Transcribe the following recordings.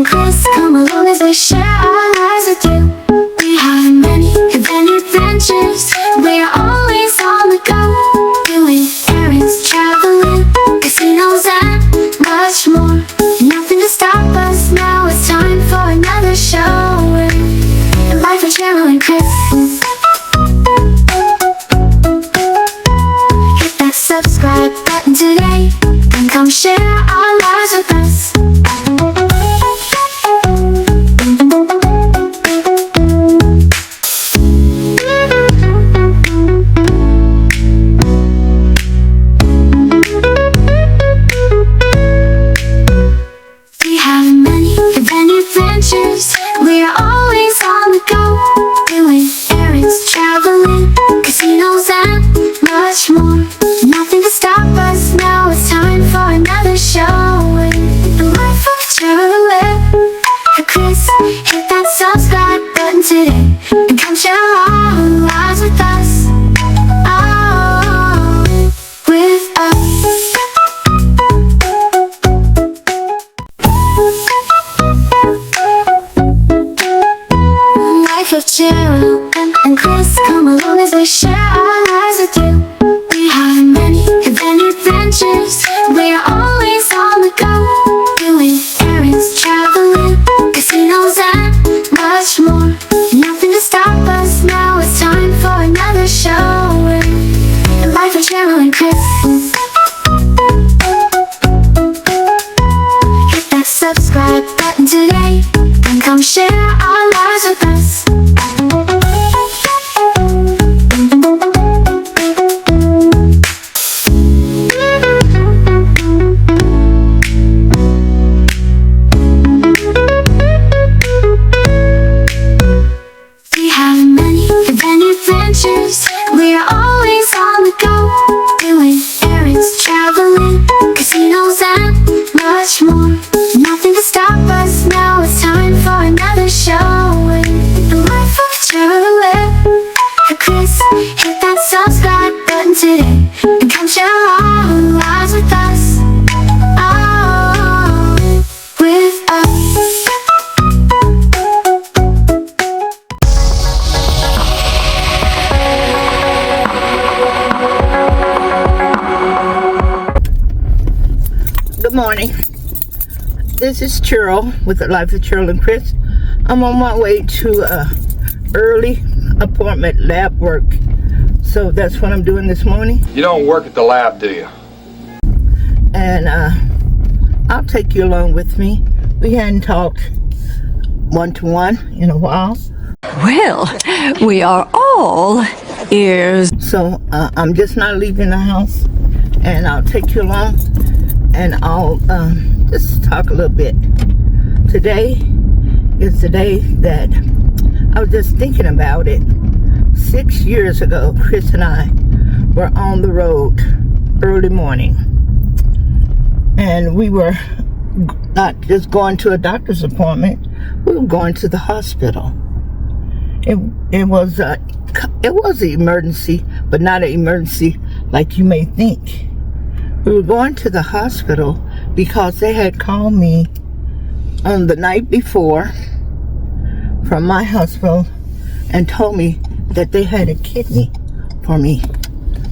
Chris come along as they share our lives with you. We have many adventures. We're always on the go, doing errands, traveling, casinos, and much more. Nothing to stop us now. It's time for another show. The life of Cheryl and Chris. Hit that subscribe button today and come share our lives with us. We're always on the go, doing errands, traveling, casinos, and much more. Nothing to stop us now. It's time for another show. The life of Cheryl and Chris. Hit that subscribe button today and come share our lives with us. Oh, with us. Of Cheryl and Chris come along as they share our lives with you. We have many adventures. We're always on the go, doing errands, traveling, casinos, and much more. Nothing to stop us now. It's time for another show. The life of Cheryl and Chris. Hit that subscribe button today and come share our lives with us. We're always on the go, doing errands, traveling, casinos, and much more. Nothing to stop us now. It's time for another show. The life of Cheryl and Chris. Hit that subscribe button today and come share our lives with us. Oh, with us. Good morning. This is Cheryl with the Life of Cheryl and Chris. I'm on my way to early appointment lab work. So that's what I'm doing this morning. You don't work at the lab, do you? And I'll take you along with me. We hadn't talked one-to-one in a while. Well, we are all ears. So I'm just not leaving the house, and I'll take you along. And I'll just talk a little bit. Today is the day that I was just thinking about it. 6 years ago, Chris and I were on the road early morning. And we were not just going to a doctor's appointment, we were going to the hospital. It was an emergency, but not an emergency like you may think. We were going to the hospital because they had called me on the night before from my hospital and told me that they had a kidney for me.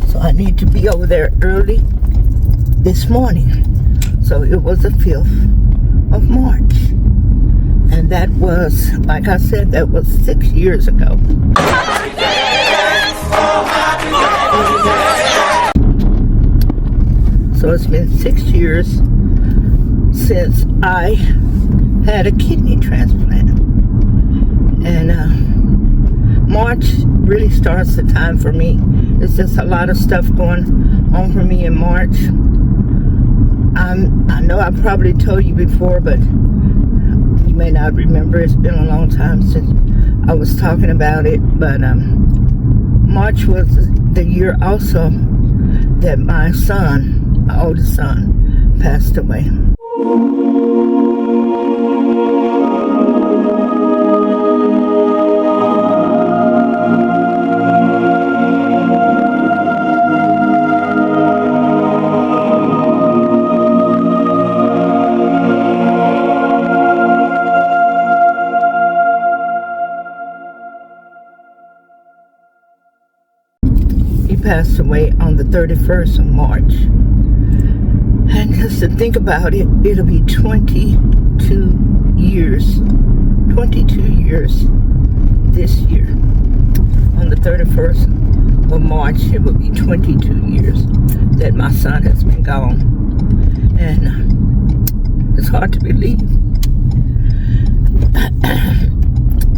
So I need to be over there early this morning. So it was the 5th of March. And that was, like I said, that was 6 years ago. So it's been 6 years since I had a kidney transplant. And March really starts the time for me. There's just a lot of stuff going on for me in March. I know I probably told you before, but you may not remember. It's been a long time since I was talking about it. But March was the year also that my son, my oldest son, passed away. the 31st of March. And just to think about it, it'll be 22 years. 22 years this year. On the 31st of March, it will be 22 years that my son has been gone. And it's hard to believe.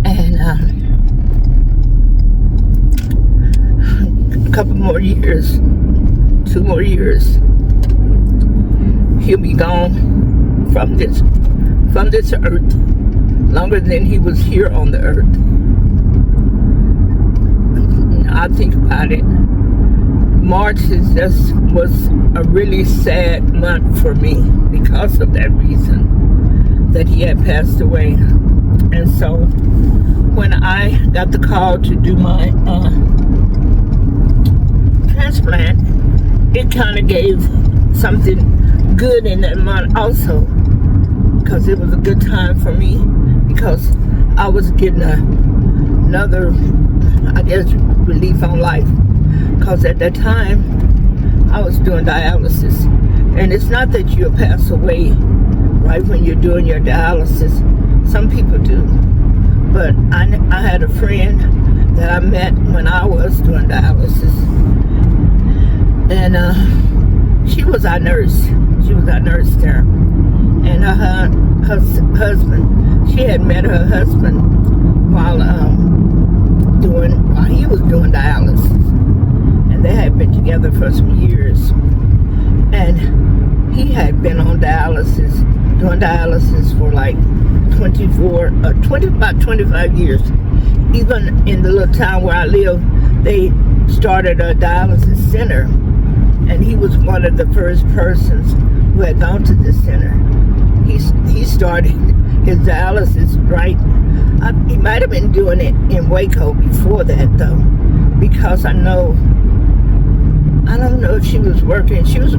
And a couple more years, 2 more years, he'll be gone from this earth, longer than he was here on the earth. I think about it. March was a really sad month for me because of that reason, that he had passed away. And so when I got the call to do my transplant, it kind of gave something good in that month also, because it was a good time for me, because I was getting another, I guess, relief on life, because at that time I was doing dialysis. And it's not that you'll pass away right when you're doing your dialysis. Some people do, but I had a friend that I met when I was doing dialysis, and she was our nurse. She was our nurse there, and her husband. She had met her husband while he was doing dialysis, and they had been together for some years. And he had been on dialysis, doing dialysis for like about 25 years. Even in the little town where I live, they started a dialysis center, and he was one of the first persons who had gone to this center. He started his dialysis right. He might have been doing it in Waco before that, though, because I don't know if she was working. She was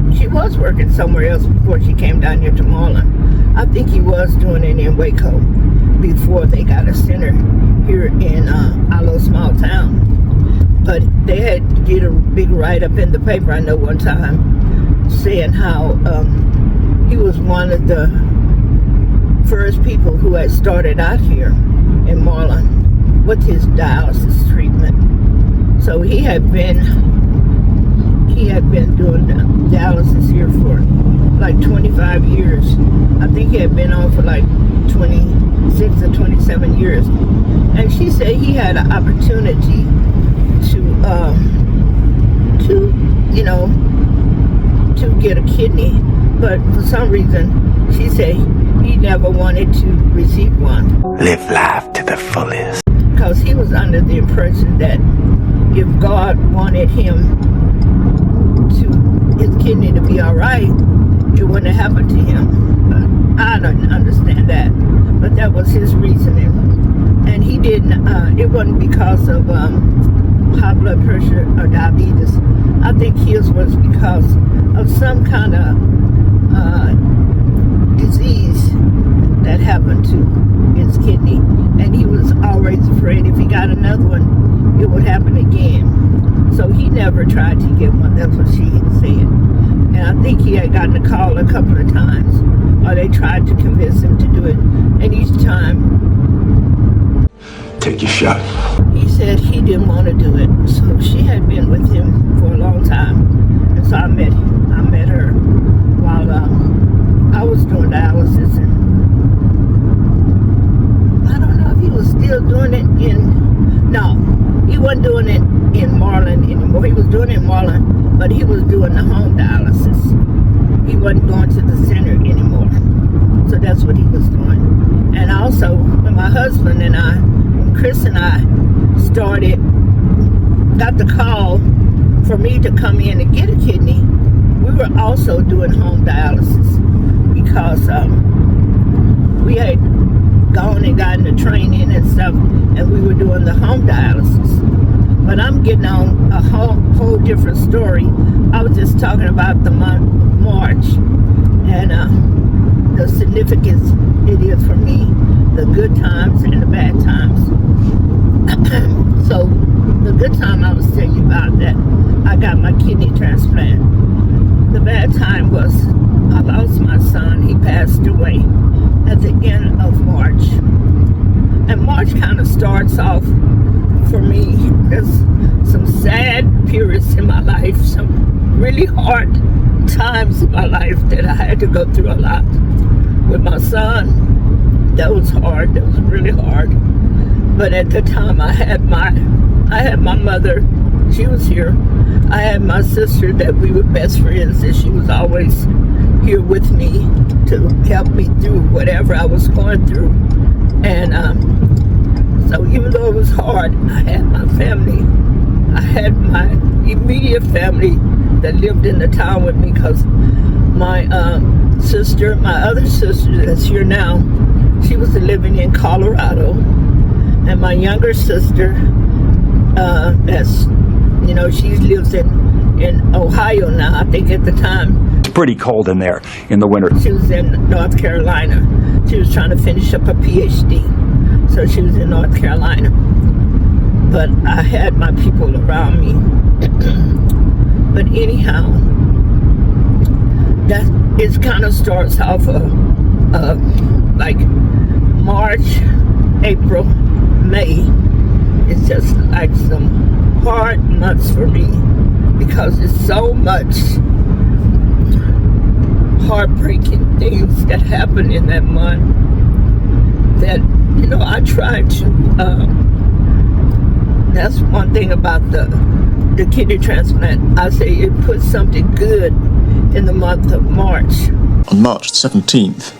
working somewhere else before she came down here to Marlin. I think he was doing it in Waco before they got a center here in our little small town. But they had did a big write-up in the paper, I know, one time, saying how he was one of the first people who had started out here in Marlin with his dialysis treatment. So he had been doing dialysis here for like 25 years. I think he had been on for like 26 or 27 years. And she said he had an opportunity to get a kidney, but for some reason she said he never wanted to receive one. Live life to the fullest. Because he was under the impression that if God wanted his kidney to be all right, it wouldn't have happened to him. But I don't understand that. But that was his reasoning. And he didn't, it wasn't because of high blood pressure or diabetes. I think his was because of some kind of disease that happened to his kidney. And he was always afraid if he got another one, it would happen again. So he never tried to get one. That's what she had said. And I think he had gotten a call a couple of times, or they tried to convince him to do it. And each time, Take your shot. he said he didn't want to do it. So she had been with him for a long time. And so I met her while I was doing dialysis. And I don't know if he was still doing it no, he wasn't doing it in Marlin anymore. He was doing it in Marlin, but he was doing the home dialysis. He wasn't going to the center anymore. So that's what he was doing. And also, when my husband and when Chris and I got the call for me to come in and get a kidney, we were also doing home dialysis, because we had gone and gotten the training and stuff, and we were doing the home dialysis. But I'm getting on a whole different story. I was just talking about the month of March and the significance it is for me, the good times and the bad times. So the good time I was telling you about that, I got my kidney transplant. The bad time was I lost my son. He passed away at the end of March. And March kind of starts off for me. There's some sad periods in my life, some really hard times in my life that I had to go through a lot. With my son, that was hard. That was really hard. But at the time, I had my mother. She was here. I had my sister that we were best friends, and she was always here with me to help me through whatever I was going through. And so even though it was hard, I had my family. I had my immediate family that lived in the town with me, because my sister, my other sister that's here now, she was living in Colorado. And my younger sister, she lives in Ohio now. I think at the time It's pretty cold in there in the winter. she was in North Carolina. She was trying to finish up a PhD, so she was in North Carolina. But I had my people around me. But anyhow, that it kind of starts off like March, April, May. It's just like some hard months for me, because it's so much heartbreaking things that happen in that month that, I try to, that's one thing about the kidney transplant. I say it puts something good in the month of March. On March 17th.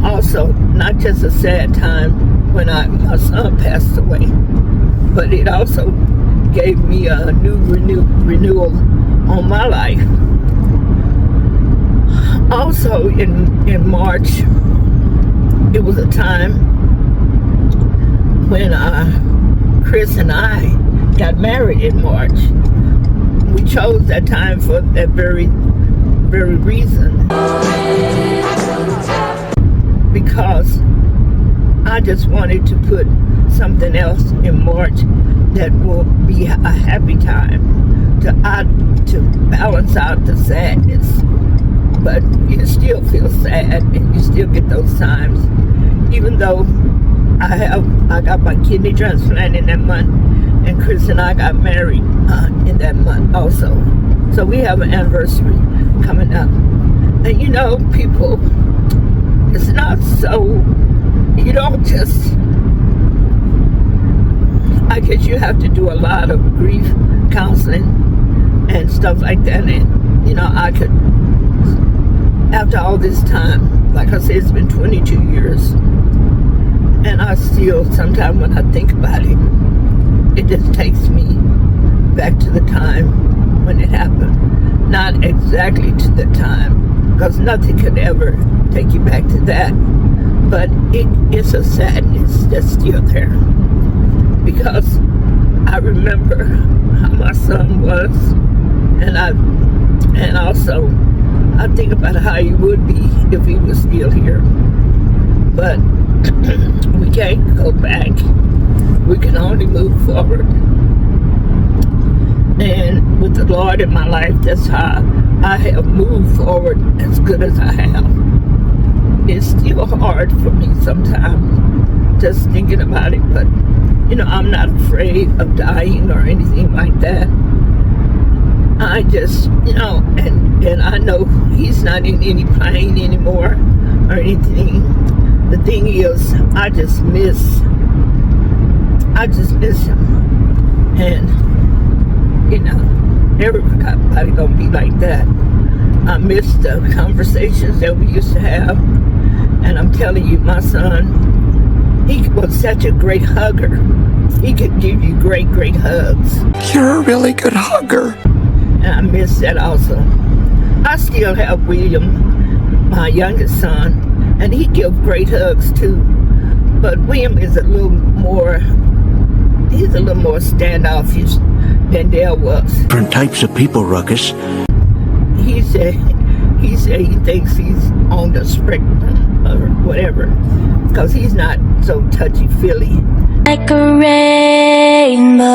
Also, not just a sad time when my son passed away, but it also gave me a new renewal on my life. Also in March, it was a time when Chris and I got married in March. We chose that time for that very, very reason. Because I just wanted to put something else in March that will be a happy time to balance out the sadness. But you still feel sad, and you still get those times. Even though I got my kidney transplant in that month, and Chris and I got married in that month also. So we have an anniversary coming up. And people, it's not so, you don't just, I guess you have to do a lot of grief counseling and stuff like that. And, I could, after all this time, like I said, it's been 22 years. And I still, sometimes when I think about it, it just takes me back to the time when it happened. Not exactly to the time, because nothing could ever take you back to that. But it's a sadness that's still there. Because I remember how my son was, and also I think about how he would be if he was still here. But we can't go back. We can only move forward. And with the Lord in my life, that's how I have moved forward as good as I have. It's still hard for me sometimes just thinking about it, but I'm not afraid of dying or anything like that. I just, and I know he's not in any pain anymore or anything. The thing is, I just miss him. And, everybody gonna be like that. I miss the conversations that we used to have. And I'm telling you, my son, he was such a great hugger. He could give you great, great hugs. You're a really good hugger. And I miss that also. I still have William, my youngest son, and he gives great hugs too. But William is a little more standoffish than Dale was. Different types of people, Ruckus. He said he thinks he's on the spectrum or whatever, because he's not so touchy-feely like a rainbow.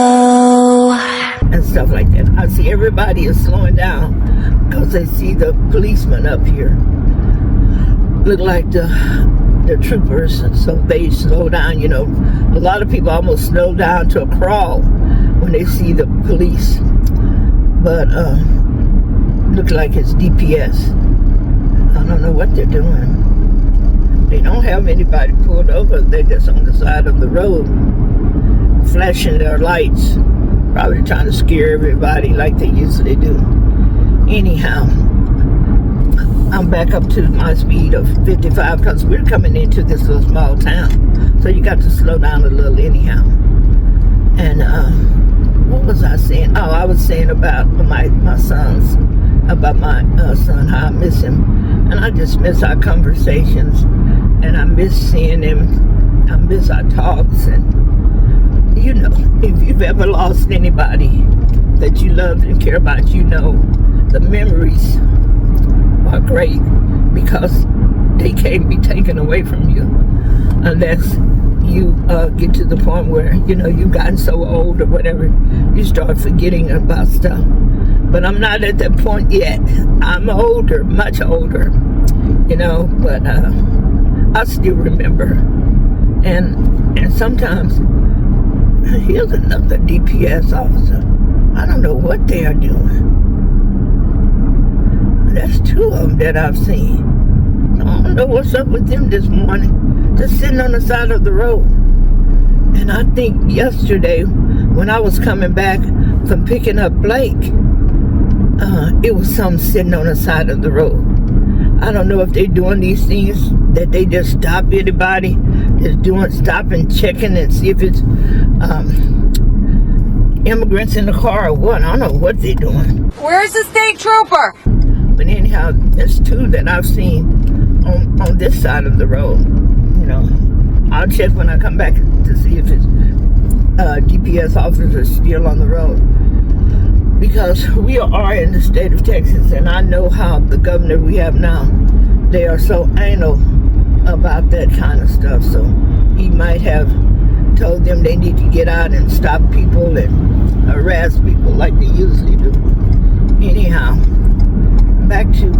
And stuff like that. I see everybody is slowing down because they see the policemen up here. Look like the troopers, so they slow down. You know, a lot of people almost slow down to a crawl when they see the police. But look like it's DPS. I don't know what they're doing. They don't have anybody pulled over. They're just on the side of the road, flashing their lights, probably trying to scare everybody like they usually do. Anyhow, I'm back up to my speed of 55 because we're coming into this little small town. So you got to slow down a little anyhow. And what was I saying? Oh, I was saying about my sons, about my son, how I miss him. And I just miss our conversations. And I miss seeing him. I miss our talks. And, you know, if you've ever lost anybody that you loved and care about, you know the memories are great because they can't be taken away from you unless you get to the point where, you know, you've gotten so old or whatever, you start forgetting about stuff. But I'm not at that point yet. I'm older, much older, you know, but I still remember. And sometimes, here's another DPS officer. I don't know what they are doing. That's two of them that I've seen. I don't know what's up with them this morning. Just sitting on the side of the road. And I think yesterday, when I was coming back from picking up Blake, it was some sitting on the side of the road. I don't know if they're doing these things that they just stop anybody, stop and checking and see if it's immigrants in the car or what. I don't know what they're doing. Where's the state trooper? But anyhow, there's two that I've seen on this side of the road. You know, I'll check when I come back to see if it's DPS officers still on the road. Because we are in the state of Texas, and I know how the governor we have now, they are so anal about that kind of stuff. So he might have told them they need to get out and stop people and harass people like they usually do. Anyhow, back to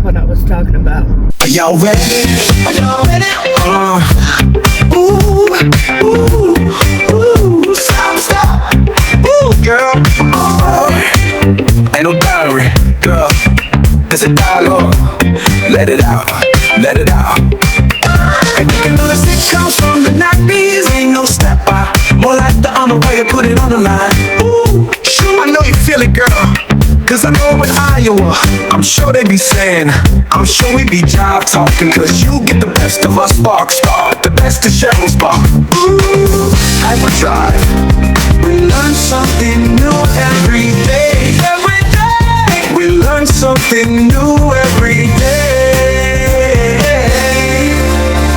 what I was talking about. Are y'all ready? Are y'all ready? Ooh, ooh, ooh, stop. Ooh, girl. Ain't no diary, girl. It's a dialogue. Let it out. And you can know the sitcom from the 90s. Ain't no stepper. More like the on the way you put it on the line. Ooh, shoot, I know you feel it, girl. Cause I know in Iowa, I'm sure they be saying, I'm sure we be jive talking. Cause you get the best of us spark, the best of Cheryl spark. Ooh, hyperdrive. We learn something new every day. We learn something new every day.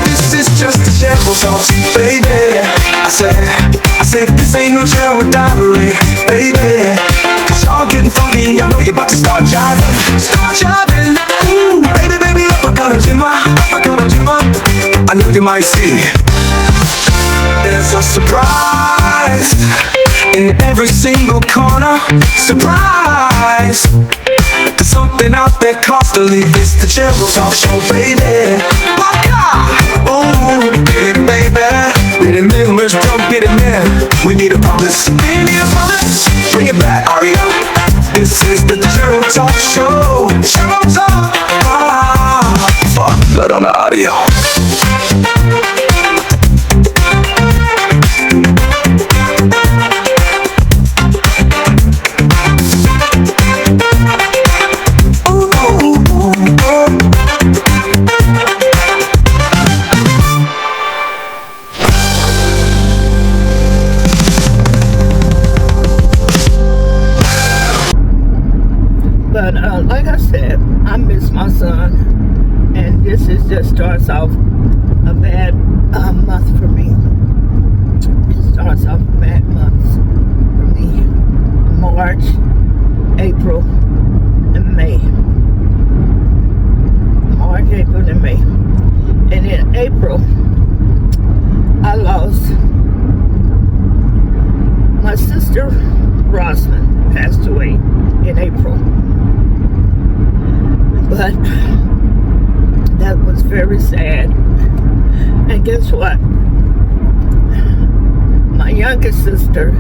This is just a Cheryl sauce, baby. I said, this ain't no Cheryl diary, baby. Cause y'all getting funky, I know you're about to start jiving. Ooh, baby, up, I got a jimmer. I know you might see there's a surprise in every single corner. Surprise, there's something out there constantly. It's the Cheryl Talk Show, baby. Oh, get it, baby. Get it in, let's jump, get it in. We need a promise. Bring it back, Aria. This is the Cheryl Talk Show. Cheryl Talk. Blood on the audio. But like I said, I miss my son, and this just starts off a bad month for me. It starts off bad months for me. March, April, and May. March, April, and May. And in April, I lost my sister Rosalind passed away in April. But that was very sad. And guess what? My youngest sister,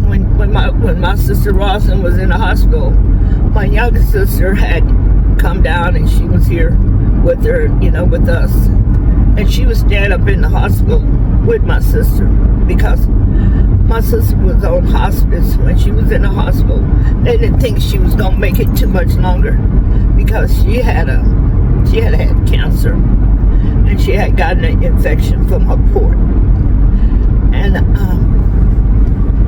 when my sister Rosalind was in the hospital, my youngest sister had come down and she was here with her, with us. And she was staying up in the hospital with my sister because my sister was on hospice. When she was in the hospital, they didn't think she was gonna make it too much longer because she had had cancer and she had gotten an infection from her port. And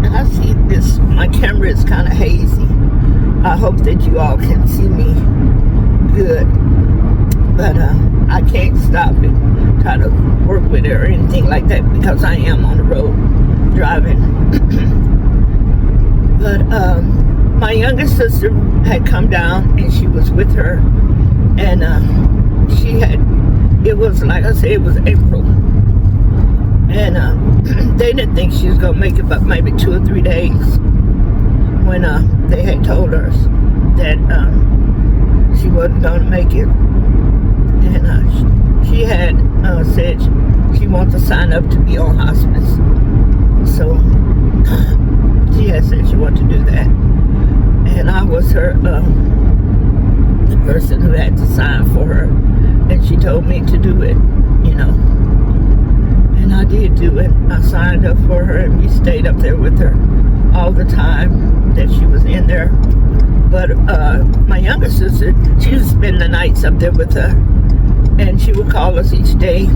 I see this. My camera is kind of hazy. I hope that you all can see me good, but I can't stop and try to work with it or anything like that because I am on the road driving. But my youngest sister had come down and she was with her, and it was like I said, it was April, and they didn't think she was gonna make it but maybe 2 or 3 days when they had told us that she wasn't gonna make it. And she had said she wanted to sign up to be on hospice. So she had said she wanted to do that. And I was her, the person who had to sign for her. And she told me to do it, And I did do it. I signed up for her and we stayed up there with her all the time that she was in there. But my younger sister, she would spend the nights up there with her. And she would call us each day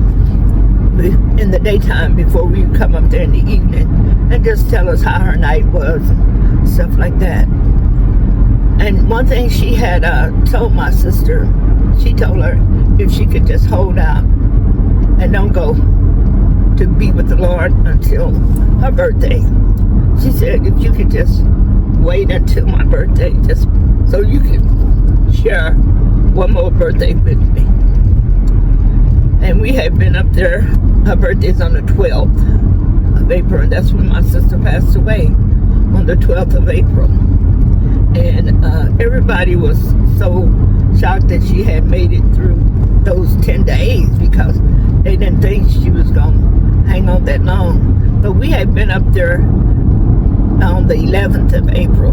in the daytime before we would come up there in the evening and just tell us how her night was and stuff like that. And one thing she had told my sister, she told her if she could just hold out and don't go to be with the Lord until her birthday. She said if you could just wait until my birthday just so you can share one more birthday with me. And we had been up there. Her birthday's on the 12th of April, and that's when my sister passed away, on the 12th of April. And everybody was so shocked that she had made it through those 10 days because they didn't think she was going to hang on that long. But we had been up there on the 11th of April,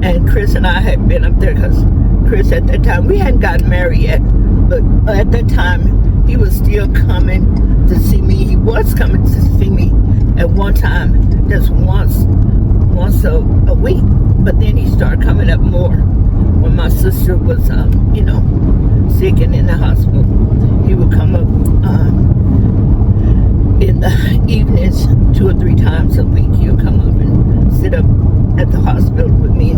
and Chris and I had been up there because Chris at that time, we hadn't gotten married yet, but at that time he was still coming to see me. He was coming to see me at one time, just once a week, but then he started coming up more when my sister was sick and in the hospital. He would come up in the evenings 2 or 3 times a week. He'll come up and sit up at the hospital with me,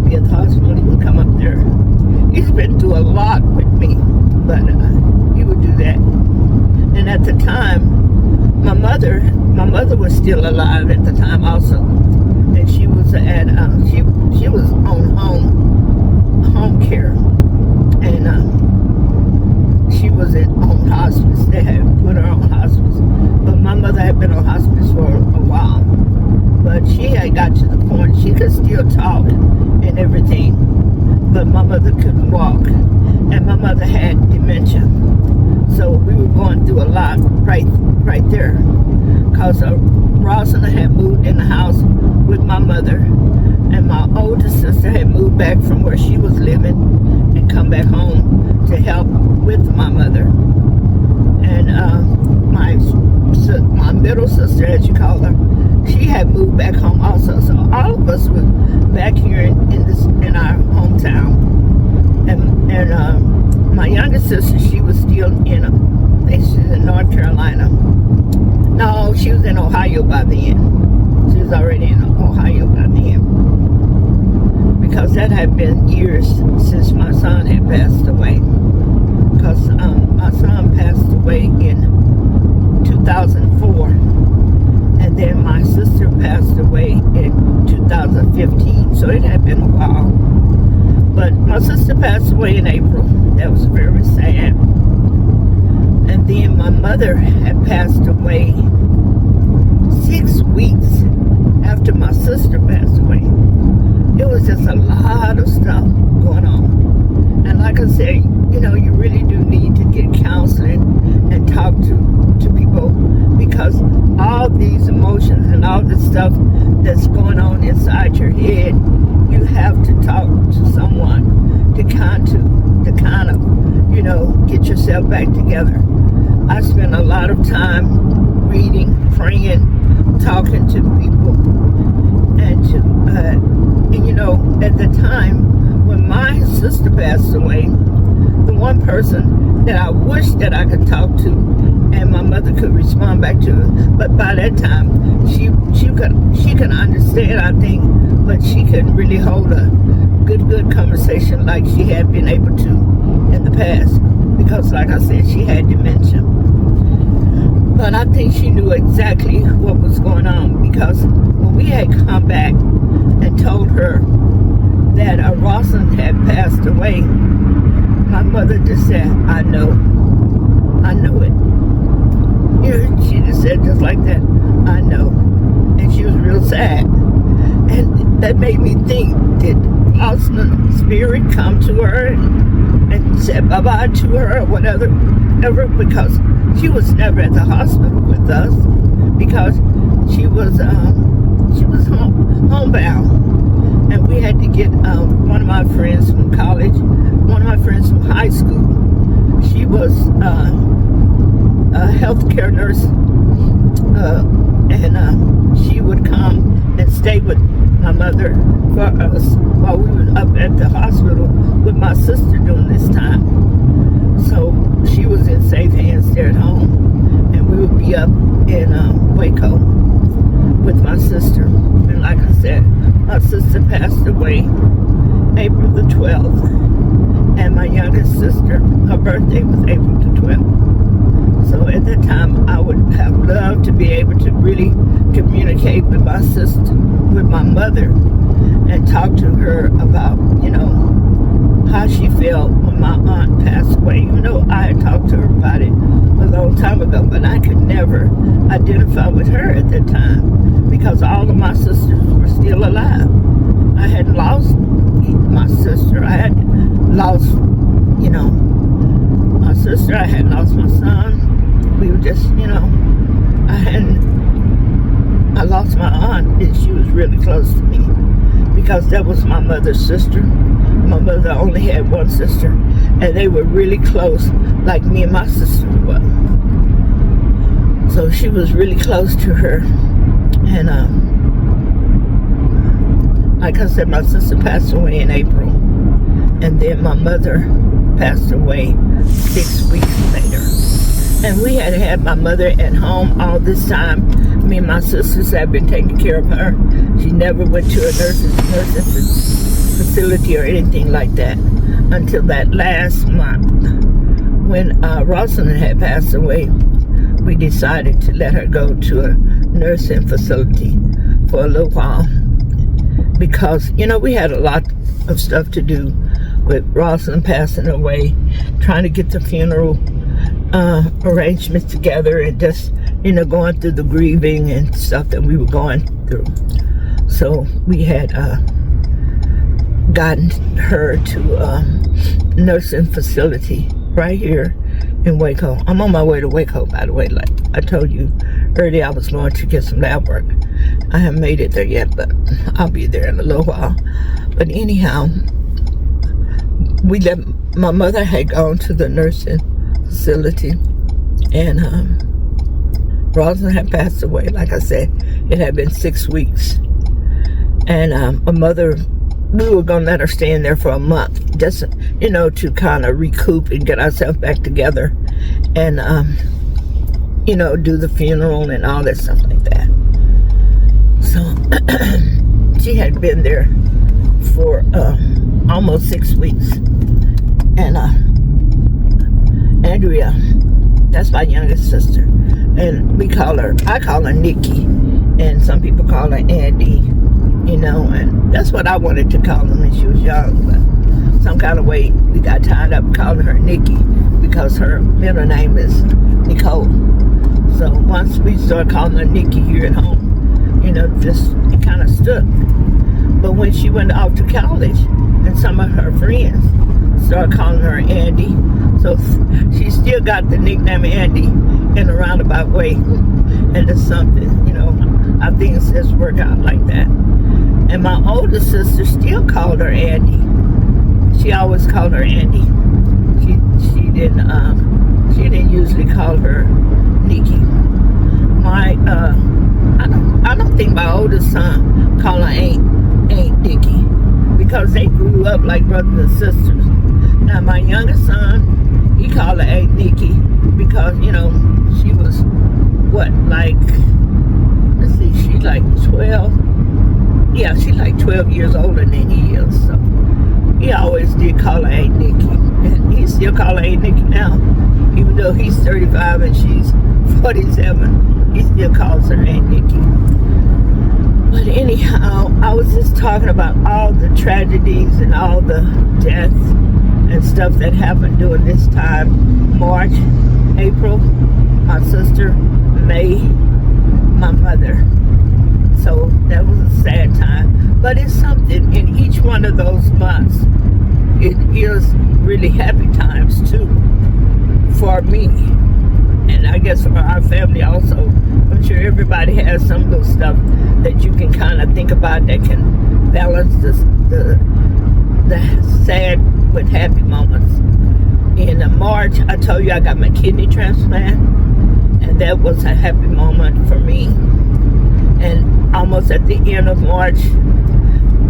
be at the hospital. He would come up there. He's been through a lot with me, but he would do that. And at the time, my mother was still alive at the time also, and she was at she was on home care, and she was on hospice. They had put her on hospice, but my mother had been on hospice for a while. But she had got to the point she could still talk and everything, but my mother couldn't walk, and my mother had dementia. So we were going through a lot right there, because Rosalind had moved in the house with my mother, and my older sister had moved back from where she was living and come back home to help with my mother. And my middle sister, as you call her, she had moved back home also. So all of us were back here in our hometown. And my younger sister, she was still she's in North Carolina. No, she was in Ohio by then. She was already in Ohio by then, because that had been years since my son had passed away. Because my son passed away in 2004, and then my sister passed away in 2015. So it had been a while. But my sister passed away in April. That was very sad. And then my mother had passed away 6 weeks after my sister passed away. It was just a lot of stuff going on. And like I said, you know, you really do need to get counseling and talk to people, because all these emotions and all this stuff that's going on inside your head, you have to talk to someone to kind of, you know, get yourself back together. I spent a lot of time reading, praying, talking to people, and you know, at the time when my sister passed away, the one person that I wish that I could talk to and my mother could respond back to her, but by that time she could understand, I think, but she couldn't really hold a good conversation like she had been able to in the past, because like I said, she had dementia. But I think she knew exactly what was going on, because when we had come back and told her that Rosalind had passed away, my mother just said, I know it. You know, she just said just like that, I know. And she was real sad. And that made me think, did Rosalind's spirit come to her and said bye-bye to her or whatever, because she was never at the hospital with us, because she was homebound, and we had to get one of my friends from college, one of my friends from high school. She was a healthcare nurse, and she would come and stay with my mother for us while we were up at the hospital with my sister during this time. So she was in safe hands there at home, and we would be up in Waco with my sister. And like I said, my sister passed away April the 12th, and my youngest sister, her birthday was April the 12th. So at that time, I would have loved to be able to really communicate with my sister, with my mother, and talk to her about, you know, how she felt when my aunt passed away. You know, I had talked to her about it a long time ago, but I could never identify with her at that time, because all of my sisters were still alive. I had lost my sister. I had lost, you know, my sister. I had lost my son. We were just, you know, I lost my aunt, and she was really close to me, because that was my mother's sister. My mother only had one sister, and they were really close, like me and my sister were. So she was really close to her. And like I said, my sister passed away in April, and then my mother passed away 6 weeks later. And we had my mother at home all this time. Me and my sisters had been taking care of her. She never went to a nursing facility or anything like that until that last month, when Rosalind had passed away. We decided to let her go to a nursing facility for a little while, because, you know, we had a lot of stuff to do with Rosalind passing away, trying to get the funeral arrangements together, and just, you know, going through the grieving and stuff that we were going through. So we had gotten her to a nursing facility right here in Waco. I'm on my way to Waco, by the way. Like I told you earlier, I was going to get some lab work. I haven't made it there yet, but I'll be there in a little while. But anyhow, my mother had gone to the nursing facility, and Rosalind had passed away. Like I said, it had been 6 weeks, and my mother, we were gonna let her stay in there for a month, just, you know, to kind of recoup and get ourselves back together, and you know, do the funeral and all that stuff like that. So she had been there for almost 6 weeks, and Andrea, that's my youngest sister, and I call her Nikki, and some people call her Andy, you know, and that's what I wanted to call her when she was young, but some kind of way we got tied up calling her Nikki, because her middle name is Nicole. So once we started calling her Nikki here at home, you know, just it kind of stuck. But when she went off to college, and some of her friends started calling her Andy, so she still got the nickname Andy in a roundabout way. And it's something, you know, I think it's just work out like that. And my older sister still called her Andy. She always called her Andy. She didn't usually call her Nikki. I don't think my oldest son called her Aunt Nikki, because they grew up like brothers and sisters. Now my youngest son, he called her Aunt Nikki because, you know, she was let's see, she's like 12. Yeah, she's like 12 years older than he is. So he always did call her Aunt Nikki. And he still call her Aunt Nikki now. Even though he's 35 and she's 47, he still calls her Aunt Nikki. But anyhow, I was just talking about all the tragedies and all the deaths and stuff that happened during this time. March, April, my sister, May, my mother. So that was a sad time. But it's something in each one of those months. It is really happy times too for me. And I guess for our family also. I'm sure everybody has some little stuff that you can kind of think about that can balance the sad with happy moments. In March, I told you I got my kidney transplant, and that was a happy moment for me. And almost at the end of March,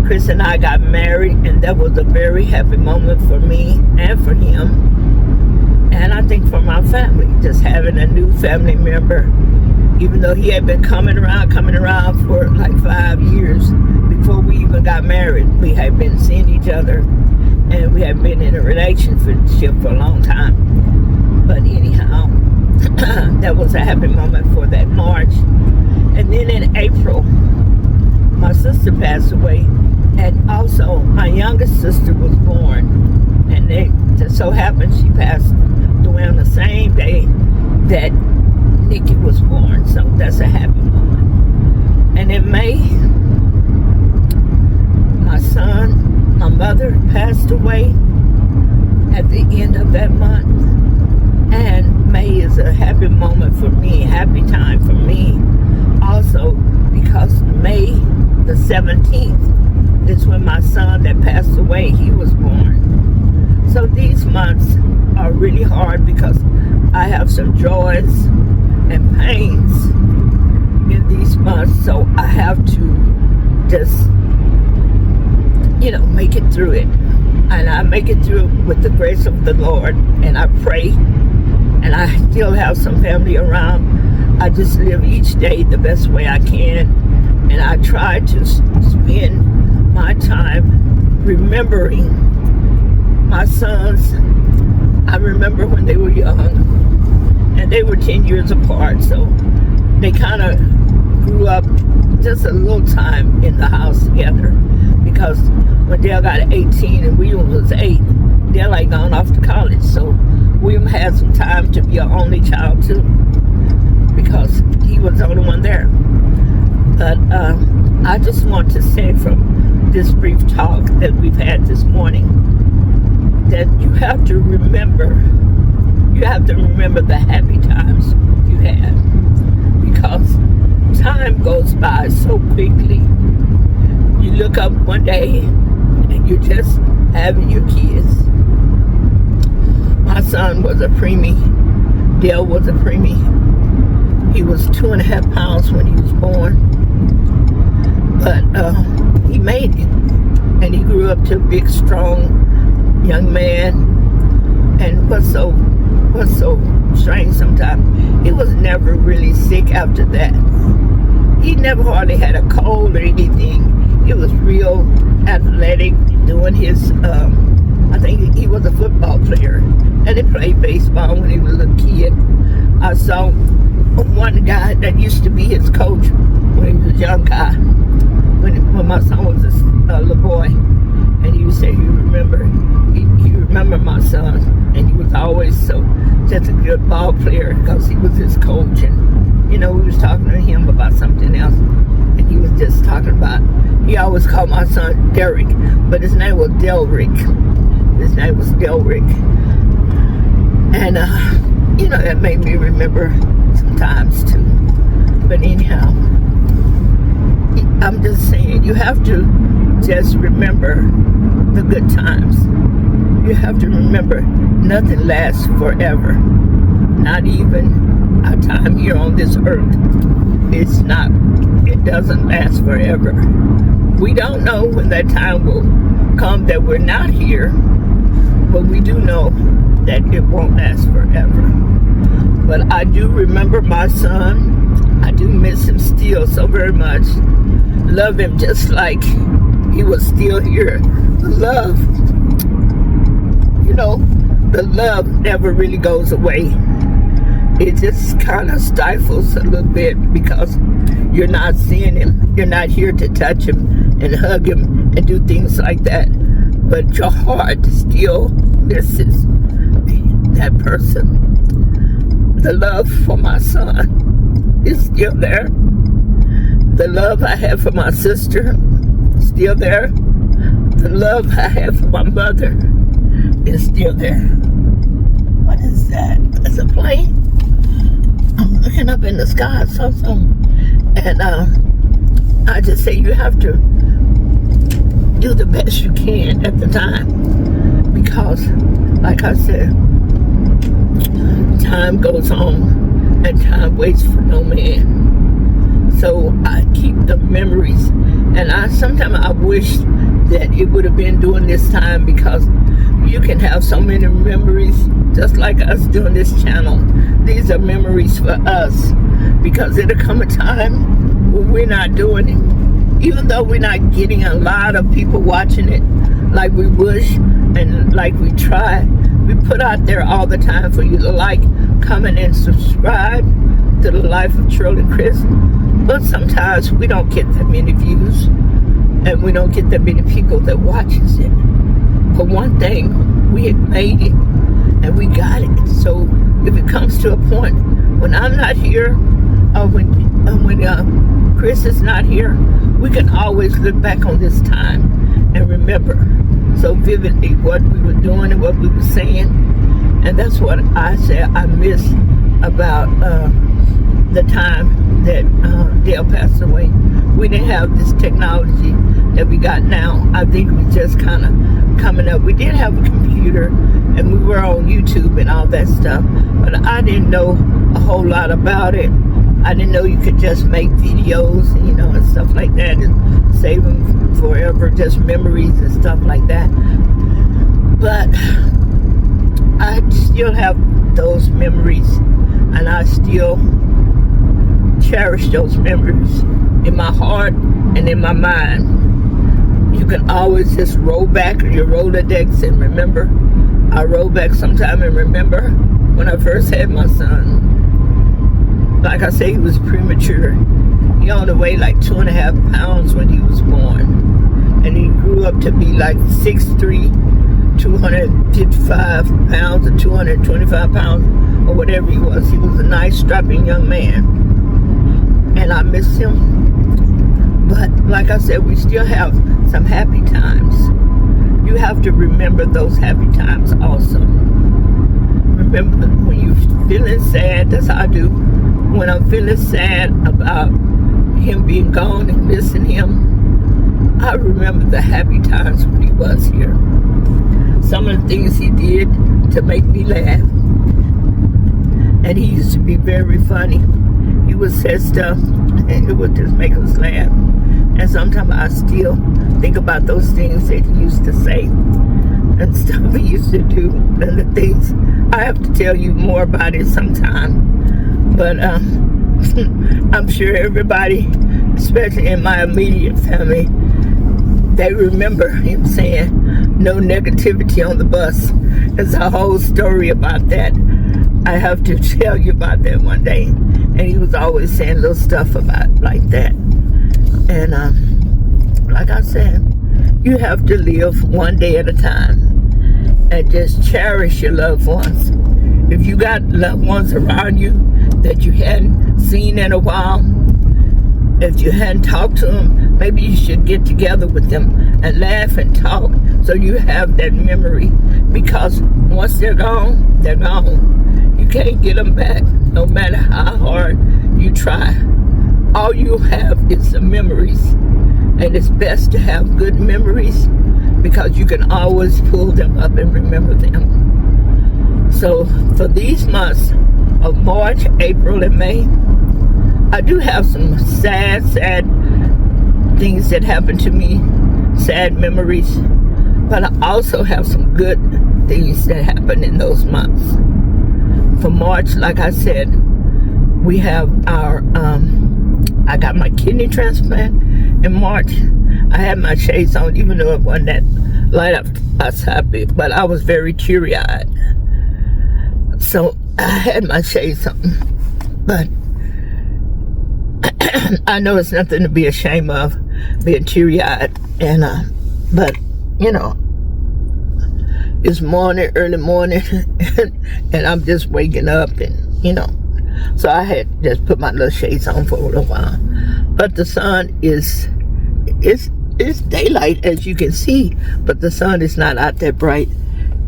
Chris and I got married, and that was a very happy moment for me and for him. And I think for my family, just having a new family member, even though he had been coming around for like 5 years before we even got married. We had been seeing each other, and we had been in a relationship for a long time. But anyhow, that was a happy moment for that March. And then in April, my sister passed away, and also my youngest sister was born, and it just so happened she passed away on the same day that Nikki was born. So that's a happy moment. And in May, my son, my mother passed away at the end of that month. And May is a happy moment for me, happy time for me also, because May the 17th is when my son that passed away, he was born. So these months are really hard because I have some joys and pains in these months, so I have to just, you know, make it through it. And I make it through with the grace of the Lord, and I pray, and I still have some family around. I just live each day the best way I can, and I try to spend my time remembering my sons. I remember when they were young, and they were 10 years apart, so they kind of grew up just a little time in the house together, because when Dale got 18 and William was 8, Dale had gone off to college, so William had some time to be an only child too, because he was the only one there. But I just want to say from this brief talk that we've had this morning, that you have to remember the happy times you had, because time goes by so quickly. You look up one day and you're just having your kids. My son was a preemie. Dale was a preemie. He was 2.5 pounds when he was born, but he made it, and he grew up to a big, strong young man. And what's so strange sometimes, he was never really sick after that. He never hardly had a cold or anything. He was real athletic, doing his, I think he was a football player, and he played baseball when he was a little kid. I saw one guy that used to be his coach when he was a young guy, when my son was a little boy, and he would say he remembered my son, and he was always so just a good ball player because he was his coach. And, you know, we was talking to him about something else. And he was just talking about, he always called my son Derek, but his name was Delrick. His name was Delrick. And, you know, that made me remember sometimes too. But anyhow, I'm just saying, you have to just remember the good times. You have to remember nothing lasts forever. Not even our time here on this earth. It doesn't last forever. We don't know when that time will come that we're not here, but we do know that it won't last forever. But I do remember my son. I do miss him still so very much. Love him just like he was still here. The love, you know, the love never really goes away. It just kind of stifles a little bit because you're not seeing him. You're not here to touch him and hug him and do things like that. But your heart still misses that person. The love for my son is still there. The love I have for my sister is still there. The love I have for my mother is still there. What is that? That's a plane? I'm looking up in the sky. I saw something. And I just say you have to do the best you can at the time. Because, like I said, time goes on and time waits for no man. So I keep the memories. And sometimes I wish that it would have been during this time, because you can have so many memories, just like us doing this channel. These are memories for us, because it'll come a time when we're not doing it. Even though we're not getting a lot of people watching it like we wish and like we try, we put out there all the time for you to like, comment, and subscribe to the life of Cheryl and Chris. But sometimes we don't get that many views, and we don't get that many people that watches it. But one thing, we had made it, and we got it. So if it comes to a point when I'm not here, or when Chris is not here, we can always look back on this time and remember so vividly what we were doing and what we were saying. And that's what I say I miss about the time that Dale passed away. We didn't have this technology that we got now. I think we just kind of coming up. We did have a computer, and we were on YouTube and all that stuff, but I didn't know a whole lot about it. I didn't know you could just make videos, you know, and stuff like that, and save them forever, just memories and stuff like that. But I still have those memories, and I still cherish those memories in my heart and in my mind. You can always just roll back your Rolodex and remember. I roll back sometime and remember when I first had my son. Like I say, he was premature. He only weighed like 2.5 pounds when he was born. And he grew up to be like 6'3", 255 pounds or 225 pounds or whatever he was. He was a nice, strapping young man. And I miss him. But like I said, we still have some happy times. You have to remember those happy times also. Remember when you're feeling sad, that's how I do. When I'm feeling sad about him being gone and missing him, I remember the happy times when he was here. Some of the things he did to make me laugh. And he used to be very funny. He would say stuff and it would just make us laugh. And sometimes I still think about those things that he used to say and stuff he used to do, and the things I have to tell you more about it sometime. But I'm sure everybody, especially in my immediate family, they remember him saying no negativity on the bus. There's a whole story about that. I have to tell you about that one day. And he was always saying little stuff about like that. And like I said, you have to live one day at a time and just cherish your loved ones if you got loved ones around you that you hadn't seen in a while, if you hadn't talked to them, maybe you should get together with them and laugh and talk so you have that memory. Because once they're gone, they're gone. You can't get them back, no matter how hard you try. All you have is the memories. And it's best to have good memories because you can always pull them up and remember them. So for these months of March, April, and May, I do have some sad things that happened to me, sad memories, but I also have some good things that happened in those months. For March, like I said, we have our, I got my kidney transplant in March. I had my shades on, even though it wasn't that light up outside, but I was very teary-eyed. So I had my shades on, but I know it's nothing to be ashamed of, being teary-eyed, and but you know, it's morning, early morning, and I'm just waking up, and you know, so I had just put my little shades on for a little while. But the sun it's daylight, as you can see, but the sun is not out that bright.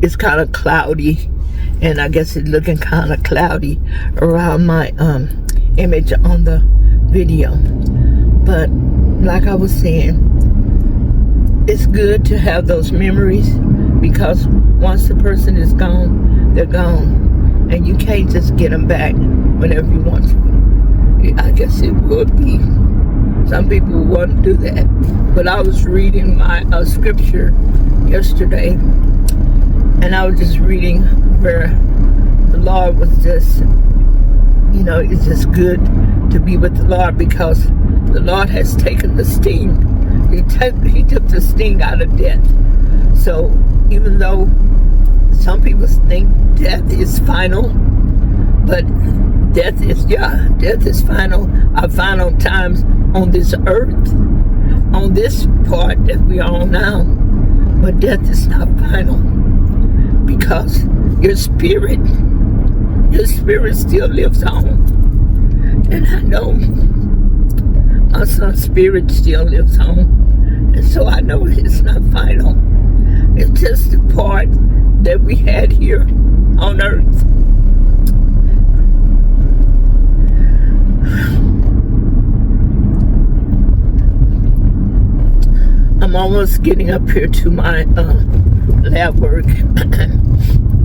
It's kind of cloudy, and I guess it's looking kind of cloudy around my image on the video. But like I was saying, it's good to have those memories, because once the person is gone, they're gone, and you can't just get them back whenever you want to. I guess it would be, some people wouldn't do that, but I was reading my scripture yesterday, and I was just reading where the Lord was just, you know, it's just good to be with the Lord, because the Lord has taken the sting. He took the sting out of death. So even though some people think death is final, but death is final. Our final times on this earth, on this part that we are on now. But death is not final, because your spirit still lives on. And I know my son's spirit still lives on, and so I know it's not final. It's just the part that we had here on earth. I'm almost getting up here to my lab work.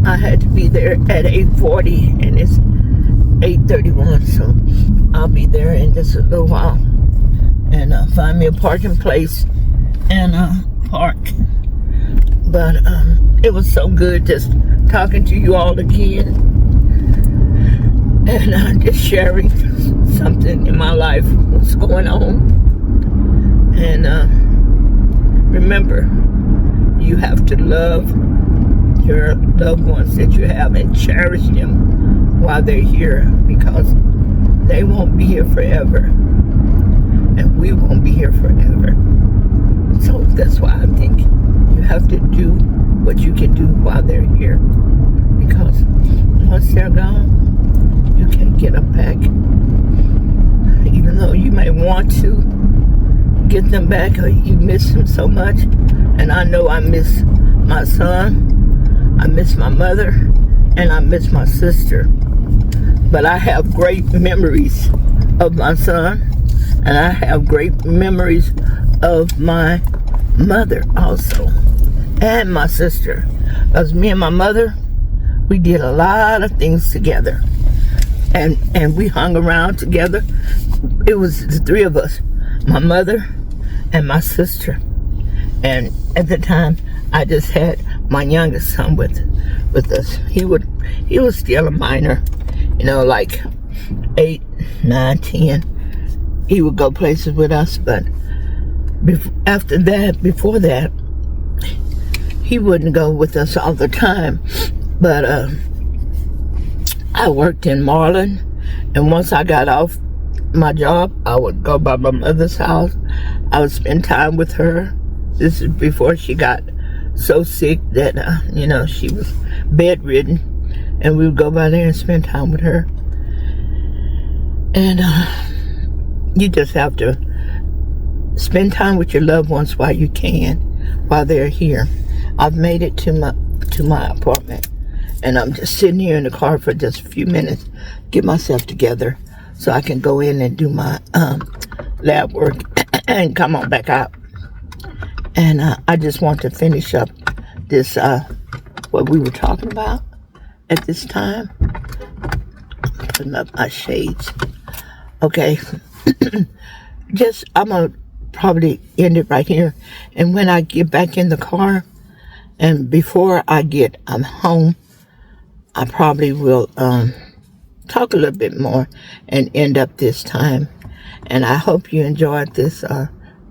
I had to be there at 8:40, and it's 8:31, so I'll be there in just a little while, and find me a parking place and park. But it was so good just talking to you all again, and just sharing something in my life, what's going on. And remember, you have to love your loved ones that you have and cherish them while they're here, because they won't be here forever, and we won't be here forever. So that's why I think you have to do what you can do while they're here, because once they're gone, you can't get them back. Even though you may want to get them back, or you miss them so much. And I know I miss my son, I miss my mother, and I miss my sister. But I have great memories of my son, and I have great memories of my mother also, and my sister. Because me and my mother, we did a lot of things together, and we hung around together. It was the three of us, my mother and my sister. And at the time, I just had my youngest son with us. He was still a minor, you know, like 8, 9, 10. He would go places with us, but before that, he wouldn't go with us all the time. But I worked in Marlin, and once I got off my job, I would go by my mother's house. I would spend time with her. This is before she got so sick that, you know, she was bedridden. and we would go by there and spend time with her. And you just have to spend time with your loved ones while you can, while they're here. I've made it to my apartment, and I'm just sitting here in the car for just a few minutes, get myself together so I can go in and do my lab work and come on back out. And I just want to finish up this what we were talking about at this time. I'm putting up my shades. Okay. I'm gonna probably end it right here, and when I get back in the car and before I'm home, I probably will talk a little bit more and end up this time. And I hope you enjoyed this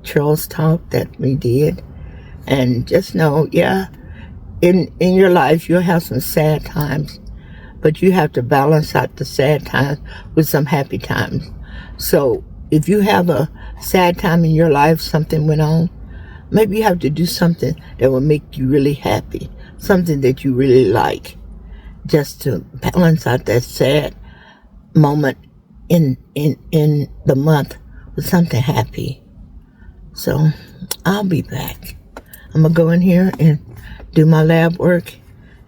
Cheryl's talk that we did. And just know, yeah, in your life you'll have some sad times, but you have to balance out the sad times with some happy times. So if you have a sad time in your life, something went on, maybe you have to do something that will make you really happy, something that you really like, just to balance out that sad moment in the month with something happy. So I'll be back. I'm gonna go in here and do my lab work,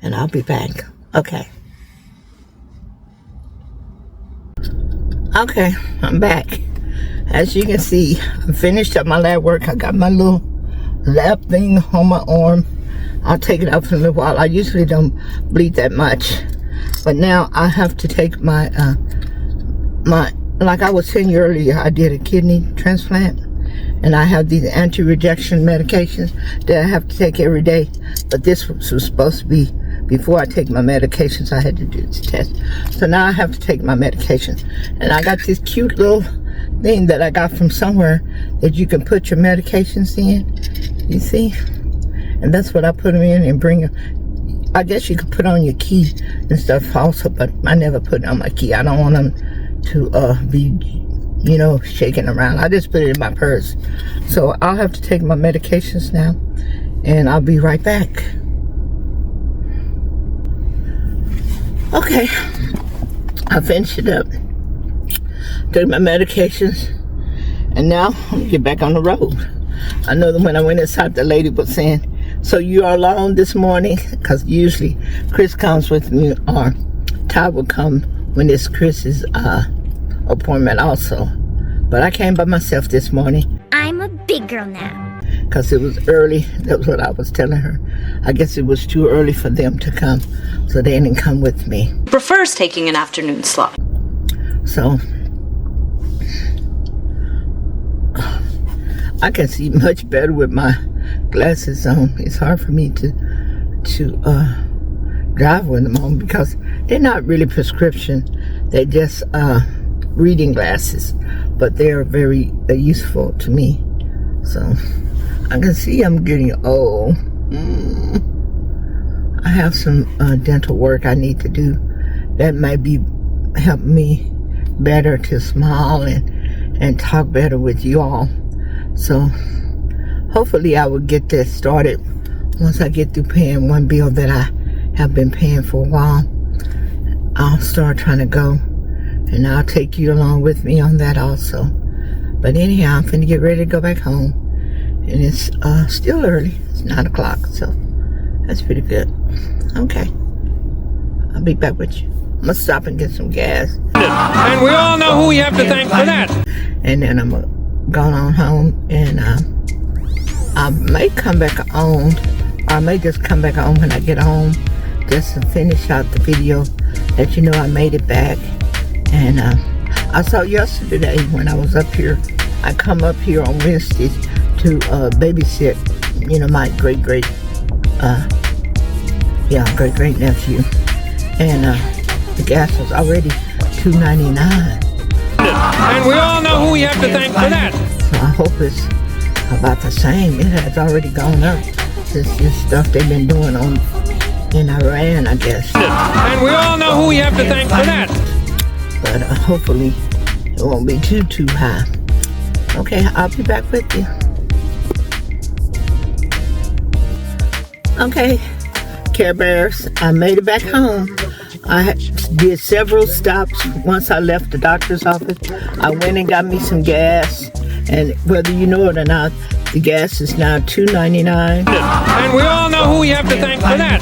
and I'll be back. Okay, I'm back. As you can see, I finished up my lab work. I got my little lab thing on my arm. I'll take it out for a little while. I usually don't bleed that much, but now I have to take my like I was telling you earlier, I did a kidney transplant, and I have these anti-rejection medications that I have to take every day. But this was supposed to be before I take my medications. I had to do this test, so now I have to take my medications. And I got this cute little thing that I got from somewhere that you can put your medications in, you see, and that's what I put them in and bring them. I guess you could put on your key and stuff also, but I never put it on my key. I don't want them to be, you know, shaking around. I just put it in my purse. So I'll have to take my medications now, and I'll be right back. Okay, I finished it up, took my medications, and now I'm gonna get back on the road. I know that when I went inside, the lady was saying, so you are alone this morning? Because usually Chris comes with me, or Ty will come when it's Chris's appointment also. But I came by myself this morning. I'm a big girl now. Because it was early. That was what I was telling her. I guess it was too early for them to come, so they didn't come with me. Prefers taking an afternoon slot. So I can see much better with my glasses on. It's hard for me to drive with them on because they're not really prescription. They're just reading glasses, but they're very useful to me. So I can see I'm getting old. I have some dental work I need to do that might be help me better to smile and talk better with you all. So hopefully I will get that started once I get through paying one bill that I have been paying for a while. I'll start trying to go, and I'll take you along with me on that also. But anyhow, I'm finna get ready to go back home, and it's still early. It's 9 o'clock, so that's pretty good. Okay, I'll be back with you. I'm gonna stop and get some gas. And we all know who we have to thank for that. And then I'm gonna go on home, and I may come back on, or I may just come back on when I get home, just to finish out the video, let you know I made it back. And I saw yesterday when I was up here, I come up here on Wednesdays to babysit, you know, my great nephew, and the gas was already $2.99. And we all know who we have to thank for that. So I hope it's about the same. It has already gone up. This stuff they've been doing in Iran, I guess. And we all know who we have to thank for that. But hopefully it won't be too high. Okay, I'll be back with you. Okay, Care Bears, I made it back home. I did several stops. Once I left the doctor's office, I went and got me some gas. And whether you know it or not, the gas is now $2.99. And we all know who we have to thank for that.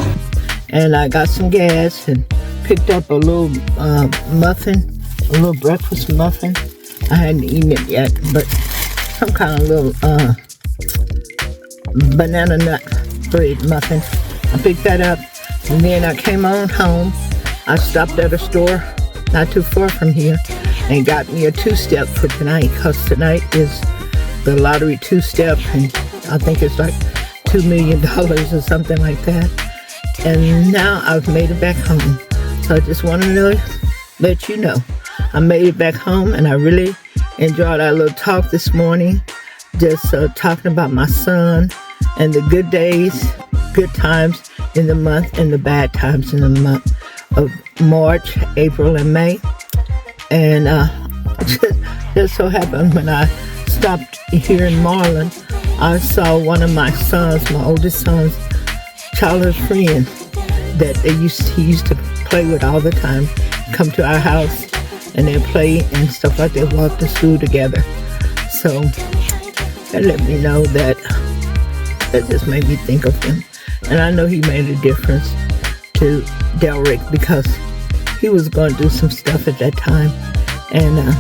And I got some gas and picked up a little muffin, a little breakfast muffin. I hadn't eaten it yet, but some kind of little banana nut bread muffin. I picked that up, and then I came on home. I stopped at a store not too far from here and got me a two-step for tonight, because tonight is the lottery two-step, and I think it's like $2 million or something like that. And now I've made it back home. So I just want to let you know I made it back home, and I really enjoyed our little talk this morning, just talking about my son and the good days, good times in the month and the bad times in the month of March, April, and May. And just so happened when I stopped here in Marlin, I saw one of my sons, my oldest son's childhood friends that he used to play with all the time, come to our house and they'd play and stuff like that, walk to school together. So that let me know that just made me think of him. And I know he made a difference to Delrick, because he was going to do some stuff at that time. And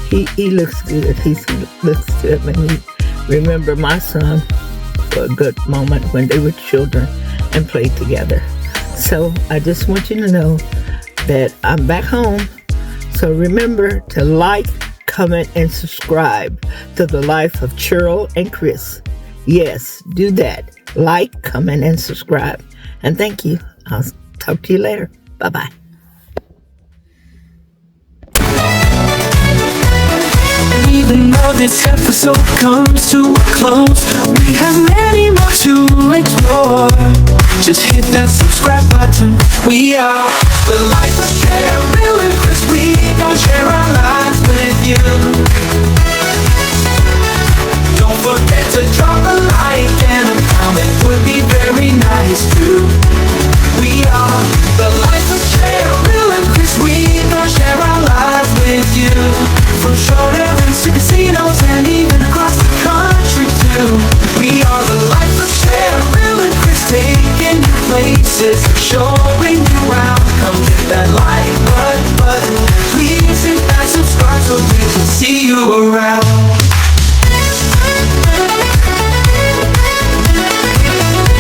he looks good. He looks good when he remember my son for a good moment when they were children and played together. So I just want you to know that I'm back home. So remember to like, comment, and subscribe to the life of Cheryl and Chris. Yes, do that. Like, comment, and subscribe. And thank you. I'll talk to you later. Bye-bye. Even though this episode comes to a close, we have many more to explore. Just hit that subscribe button. We are the life of Cheryl and Chris. We gon' share our lives with you. Don't forget to drop a like and a comment, would be very nice too. We are the life of Cheryl and Chris. We gon' share our lives with you. From showdowns to casinos and even across the country too. We are the life of Cheryl and Chris, taking you places, showing you around. Come hit that like button, please hit that subscribe so we can see you around.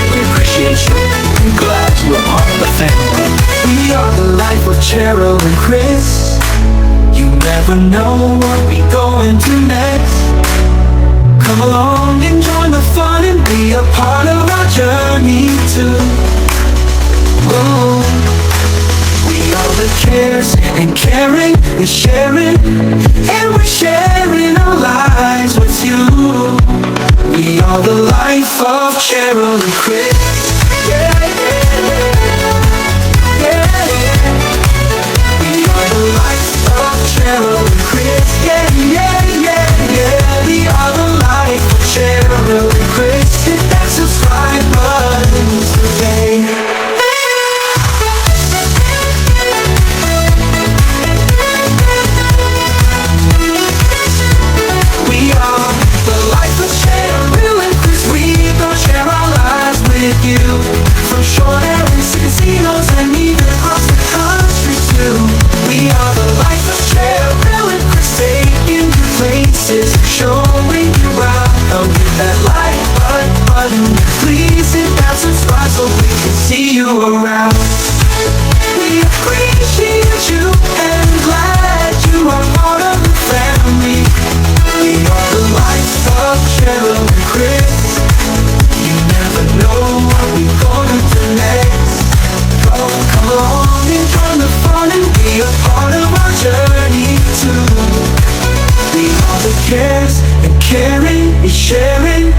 We appreciate you, we're glad you are part of the family. We are the life of Cheryl and Chris. You never know what we going to next. Come along and join the fun and be a part of our journey too. Oh, we are the cares and caring and sharing, and we're sharing our lives with you. We are the life of Cheryl and Chris. Yeah, yeah, yeah, yeah. We are the life of Cheryl and Chris. Yeah, yeah, yeah, yeah. We are the life of Cheryl and Chris. Hit that subscribe button today. We are the life of Cheryl and Chris. We gon' share our lives with you. From short errands to casinos and even across the country too. We are the life of Cheryl and Chris, taking you places, showing you out. Come hit that like button, please hit that subscribe so we can see you around. We appreciate you and glad you are part of the family. We are the life of Cheryl and Chris. You never know what we're gonna do next. Come along and join the fun and be a part of our journey too. We are the cares and caring and sharing,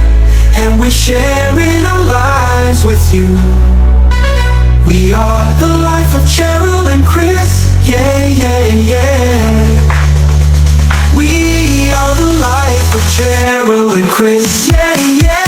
and we're sharing our lives with you. We are the life of Cheryl and Chris. Yeah, yeah, yeah. We are the life of Cheryl and Chris. Yeah, yeah.